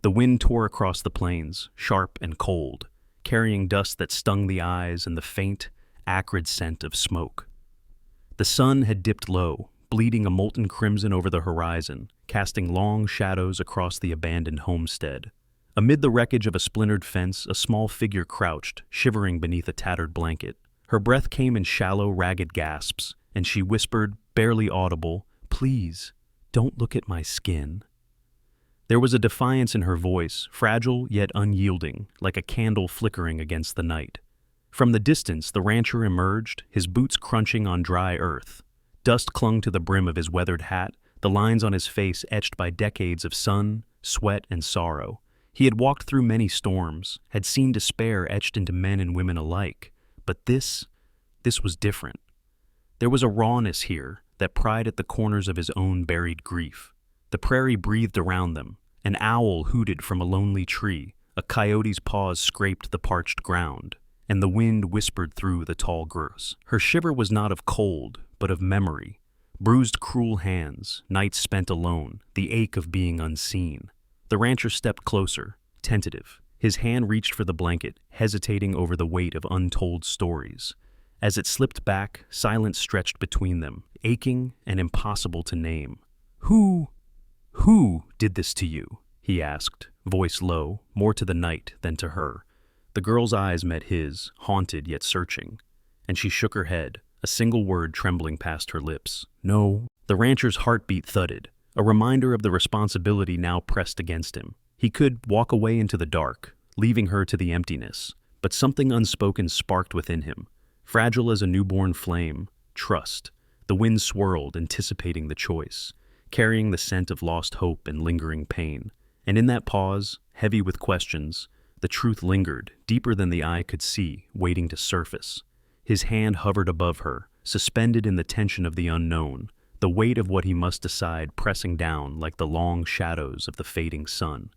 The wind tore across the plains, sharp and cold, carrying dust that stung the eyes and the faint, acrid scent of smoke. The sun had dipped low, bleeding a molten crimson over the horizon, casting long shadows across the abandoned homestead. Amid the wreckage of a splintered fence, a small figure crouched, shivering beneath a tattered blanket. Her breath came in shallow, ragged gasps, and she whispered, barely audible, "Please, don't look at my skin." There was a defiance in her voice, fragile yet unyielding, like a candle flickering against the night. From the distance, the rancher emerged, his boots crunching on dry earth. Dust clung to the brim of his weathered hat, the lines on his face etched by decades of sun, sweat, and sorrow. He had walked through many storms, had seen despair etched into men and women alike, but this was different. There was a rawness here that pried at the corners of his own buried grief. The prairie breathed around them. An owl hooted from a lonely tree, a coyote's paws scraped the parched ground, and the wind whispered through the tall growths. Her shiver was not of cold, but of memory. Bruised, cruel hands, nights spent alone, the ache of being unseen. The rancher stepped closer, tentative. His hand reached for the blanket, hesitating over the weight of untold stories. As it slipped back, silence stretched between them, aching and impossible to name. Who did this to you?" he asked, voice low, more to the night than to her. The girl's eyes met his, haunted yet searching, and she shook her head, a single word trembling past her lips. "No." The rancher's heartbeat thudded, a reminder of the responsibility now pressed against him. He could walk away into the dark, leaving her to the emptiness, but something unspoken sparked within him, fragile as a newborn flame, trust. The wind swirled, anticipating the choice, carrying the scent of lost hope and lingering pain. And in that pause, heavy with questions, the truth lingered, deeper than the eye could see, waiting to surface. His hand hovered above her, suspended in the tension of the unknown, the weight of what he must decide pressing down like the long shadows of the fading sun.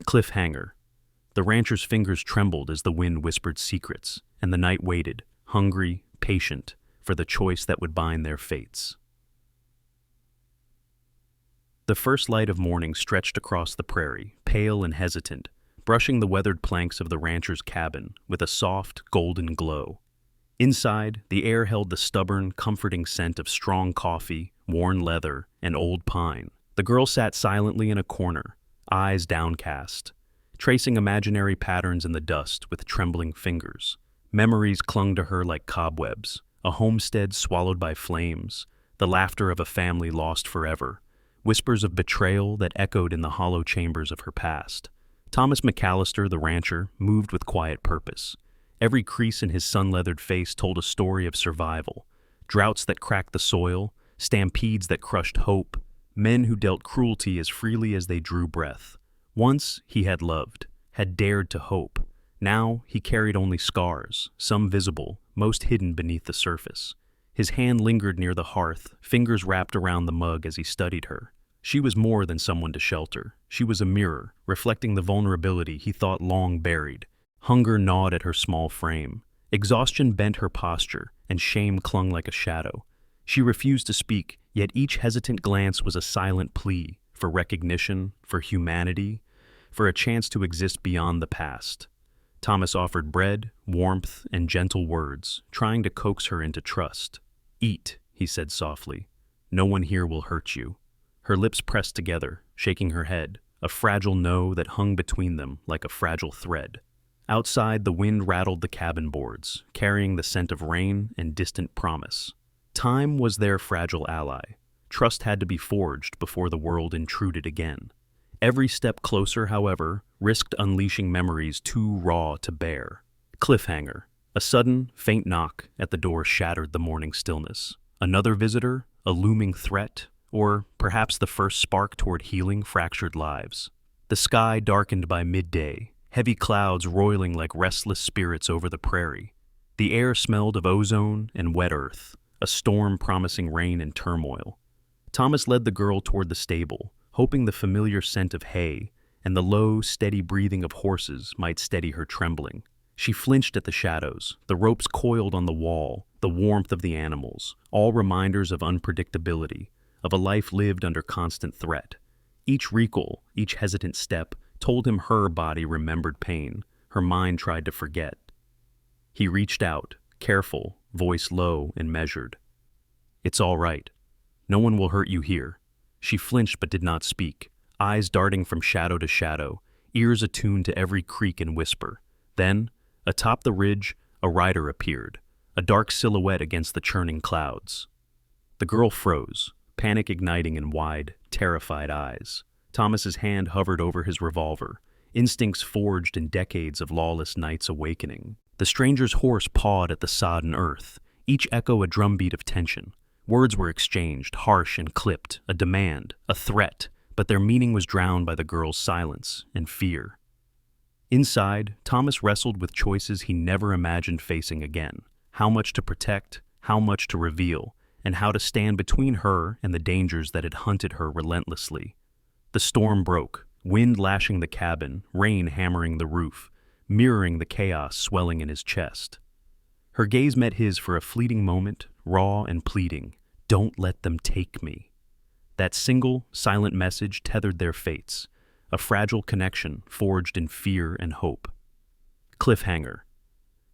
Cliffhanger. The rancher's fingers trembled as the wind whispered secrets, and the night waited, hungry, patient, for the choice that would bind their fates. The first light of morning stretched across the prairie, pale and hesitant, brushing the weathered planks of the rancher's cabin with a soft, golden glow. Inside, the air held the stubborn, comforting scent of strong coffee, worn leather, and old pine. The girl sat silently in a corner, eyes downcast, tracing imaginary patterns in the dust with trembling fingers. Memories clung to her like cobwebs, a homestead swallowed by flames, the laughter of a family lost forever, whispers of betrayal that echoed in the hollow chambers of her past. Thomas McAllister, the rancher, moved with quiet purpose. Every crease in his sun-leathered face told a story of survival, droughts that cracked the soil, stampedes that crushed hope, men who dealt cruelty as freely as they drew breath. Once he had loved, had dared to hope. Now he carried only scars, some visible, most hidden beneath the surface. His hand lingered near the hearth, fingers wrapped around the mug as he studied her. She was more than someone to shelter. She was a mirror, reflecting the vulnerability he thought long buried. Hunger gnawed at her small frame. Exhaustion bent her posture, and shame clung like a shadow. She refused to speak, yet each hesitant glance was a silent plea for recognition, for humanity, for a chance to exist beyond the past. Thomas offered bread, warmth, and gentle words, trying to coax her into trust. "Eat," he said softly. "No one here will hurt you." Her lips pressed together, shaking her head, a fragile no that hung between them like a fragile thread. Outside, the wind rattled the cabin boards, carrying the scent of rain and distant promise. Time was their fragile ally. Trust had to be forged before the world intruded again. Every step closer, however, risked unleashing memories too raw to bear. Cliffhanger. A sudden, faint knock at the door shattered the morning stillness. Another visitor? A looming threat? Or perhaps the first spark toward healing fractured lives? The sky darkened by midday, heavy clouds roiling like restless spirits over the prairie. The air smelled of ozone and wet earth, a storm promising rain and turmoil. Thomas led the girl toward the stable, hoping the familiar scent of hay and the low, steady breathing of horses might steady her trembling. She flinched at the shadows, the ropes coiled on the wall, the warmth of the animals, all reminders of unpredictability, of a life lived under constant threat. Each recall, each hesitant step, told him her body remembered pain, her mind tried to forget. He reached out, careful, voice low and measured. "It's all right. No one will hurt you here." She flinched but did not speak, eyes darting from shadow to shadow, ears attuned to every creak and whisper. Then, atop the ridge, a rider appeared, a dark silhouette against the churning clouds. The girl froze, panic igniting in wide, terrified eyes. Thomas's hand hovered over his revolver, instincts forged in decades of lawless nights awakening. The stranger's horse pawed at the sodden earth, each echo a drumbeat of tension. Words were exchanged, harsh and clipped, a demand, a threat, but their meaning was drowned by the girl's silence and fear. Inside, Thomas wrestled with choices he never imagined facing again. How much to protect, how much to reveal, and how to stand between her and the dangers that had hunted her relentlessly. The storm broke, wind lashing the cabin, rain hammering the roof, mirroring the chaos swelling in his chest. Her gaze met his for a fleeting moment, raw and pleading. "Don't let them take me." That single, silent message tethered their fates, a fragile connection forged in fear and hope. Cliffhanger.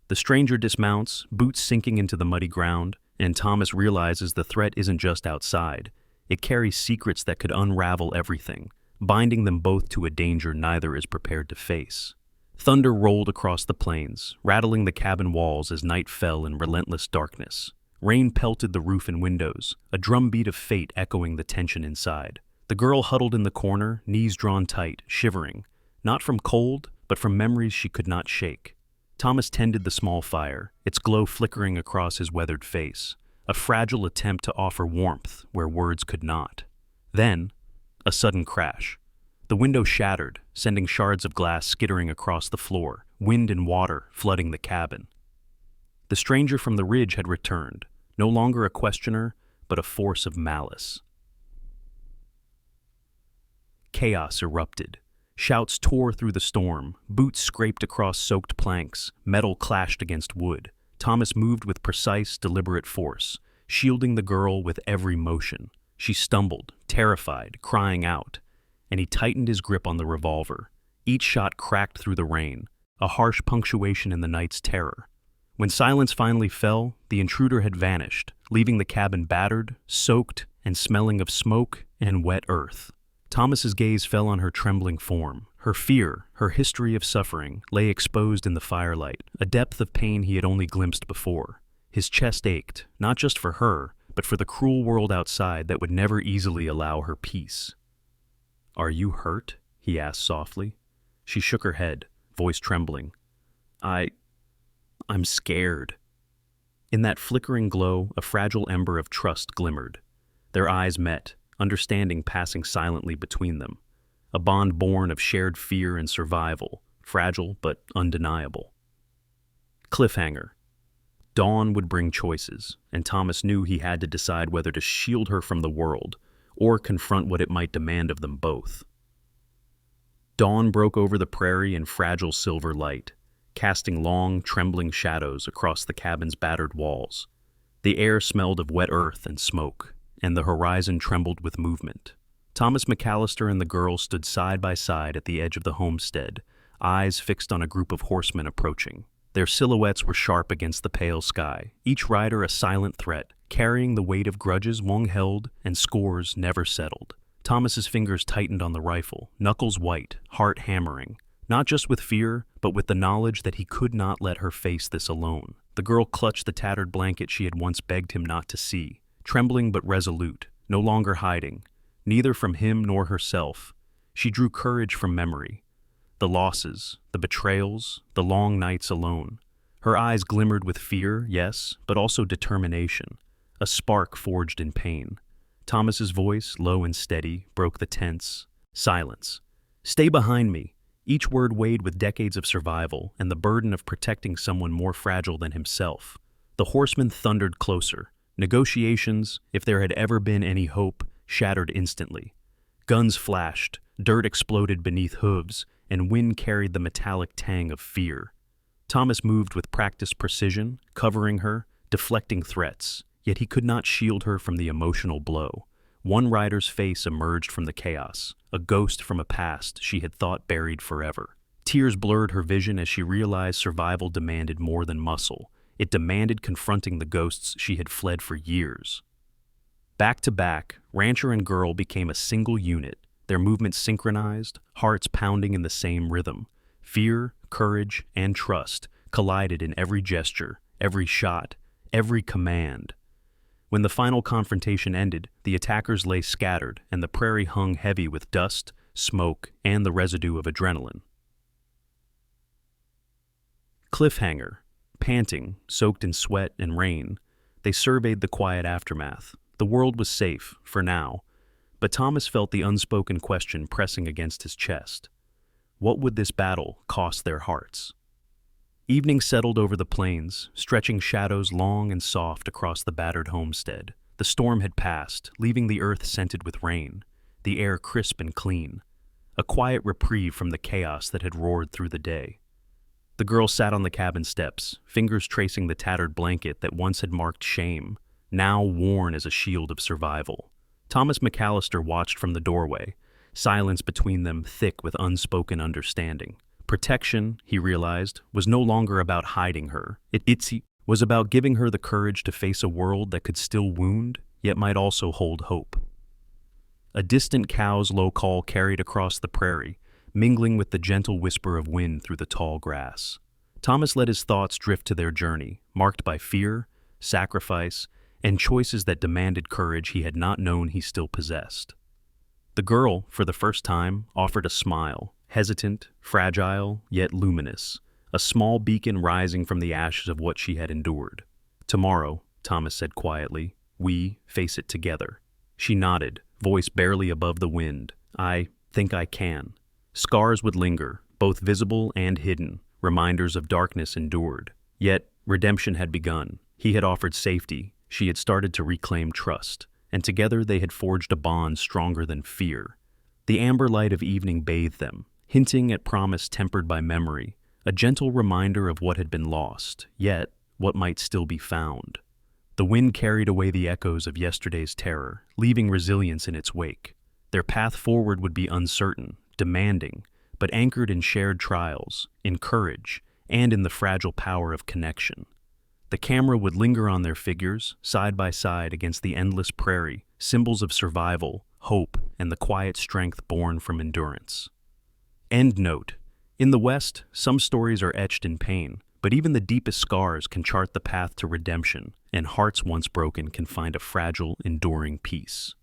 The stranger dismounts, boots sinking into the muddy ground, and Thomas realizes the threat isn't just outside. It carries secrets that could unravel everything, binding them both to a danger neither is prepared to face. Thunder rolled across the plains, rattling the cabin walls as night fell in relentless darkness. Rain pelted the roof and windows, a drumbeat of fate echoing the tension inside. The girl huddled in the corner, knees drawn tight, shivering, not from cold, but from memories she could not shake. Thomas tended the small fire, its glow flickering across his weathered face, a fragile attempt to offer warmth where words could not. Then, a sudden crash. The window shattered, sending shards of glass skittering across the floor, wind and water flooding the cabin. The stranger from the ridge had returned, no longer a questioner, but a force of malice. Chaos erupted. Shouts tore through the storm, boots scraped across soaked planks, metal clashed against wood. Thomas moved with precise, deliberate force, shielding the girl with every motion. She stumbled, terrified, crying out, and he tightened his grip on the revolver. Each shot cracked through the rain, a harsh punctuation in the night's terror. When silence finally fell, the intruder had vanished, leaving the cabin battered, soaked, and smelling of smoke and wet earth. Thomas's gaze fell on her trembling form. Her fear, her history of suffering, lay exposed in the firelight, a depth of pain he had only glimpsed before. His chest ached, not just for her, but for the cruel world outside that would never easily allow her peace. "Are you hurt?" he asked softly. She shook her head, voice trembling. I'm scared." In that flickering glow, a fragile ember of trust glimmered. Their eyes met, understanding passing silently between them. A bond born of shared fear and survival, fragile but undeniable. Cliffhanger. Dawn would bring choices, and Thomas knew he had to decide whether to shield her from the world or confront what it might demand of them both. Dawn broke over the prairie in fragile silver light, casting long, trembling shadows across the cabin's battered walls. The air smelled of wet earth and smoke, and the horizon trembled with movement. Thomas McAllister and the girl stood side by side at the edge of the homestead, eyes fixed on a group of horsemen approaching. Their silhouettes were sharp against the pale sky, each rider a silent threat, carrying the weight of grudges long held and scores never settled. Thomas's fingers tightened on the rifle, knuckles white, heart hammering, not just with fear, but with the knowledge that he could not let her face this alone. The girl clutched the tattered blanket she had once begged him not to see, trembling but resolute, no longer hiding, neither from him nor herself. She drew courage from memory. The losses, the betrayals, the long nights alone. Her eyes glimmered with fear, yes, but also determination, a spark forged in pain. Thomas's voice, low and steady, broke the tense silence. "Stay behind me." Each word weighed with decades of survival and the burden of protecting someone more fragile than himself. The horsemen thundered closer. Negotiations, if there had ever been any hope, shattered instantly. Guns flashed, dirt exploded beneath hooves, and wind carried the metallic tang of fear. Thomas moved with practiced precision, covering her, deflecting threats, yet he could not shield her from the emotional blow. One rider's face emerged from the chaos, a ghost from a past she had thought buried forever. Tears blurred her vision as she realized survival demanded more than muscle. It demanded confronting the ghosts she had fled for years. Back to back, rancher and girl became a single unit, their movements synchronized, hearts pounding in the same rhythm. Fear, courage, and trust collided in every gesture, every shot, every command. When the final confrontation ended, the attackers lay scattered and the prairie hung heavy with dust, smoke, and the residue of adrenaline. Cliffhanger. Panting, soaked in sweat and rain, they surveyed the quiet aftermath. The world was safe, for now, but Thomas felt the unspoken question pressing against his chest. What would this battle cost their hearts? Evening settled over the plains, stretching shadows long and soft across the battered homestead. The storm had passed, leaving the earth scented with rain, the air crisp and clean, a quiet reprieve from the chaos that had roared through the day. The girl sat on the cabin steps, fingers tracing the tattered blanket that once had marked shame, now worn as a shield of survival. Thomas McAllister watched from the doorway, silence between them thick with unspoken understanding. Protection, he realized, was no longer about hiding her. It was about giving her the courage to face a world that could still wound, yet might also hold hope. A distant cow's low call carried across the prairie, mingling with the gentle whisper of wind through the tall grass. Thomas let his thoughts drift to their journey, marked by fear, sacrifice, and choices that demanded courage he had not known he still possessed. The girl, for the first time, offered a smile, hesitant, fragile, yet luminous, a small beacon rising from the ashes of what she had endured. Tomorrow, Thomas said quietly, we face it together. She nodded, voice barely above the wind. I think I can. Scars would linger, both visible and hidden, reminders of darkness endured. Yet, redemption had begun. He had offered safety, she had started to reclaim trust, and together they had forged a bond stronger than fear. The amber light of evening bathed them, hinting at promise tempered by memory, a gentle reminder of what had been lost, yet what might still be found. The wind carried away the echoes of yesterday's terror, leaving resilience in its wake. Their path forward would be uncertain, demanding, but anchored in shared trials, in courage, and in the fragile power of connection. The camera would linger on their figures, side by side against the endless prairie, symbols of survival, hope, and the quiet strength born from endurance. End note. In the West, some stories are etched in pain, but even the deepest scars can chart the path to redemption, and hearts once broken can find a fragile, enduring peace.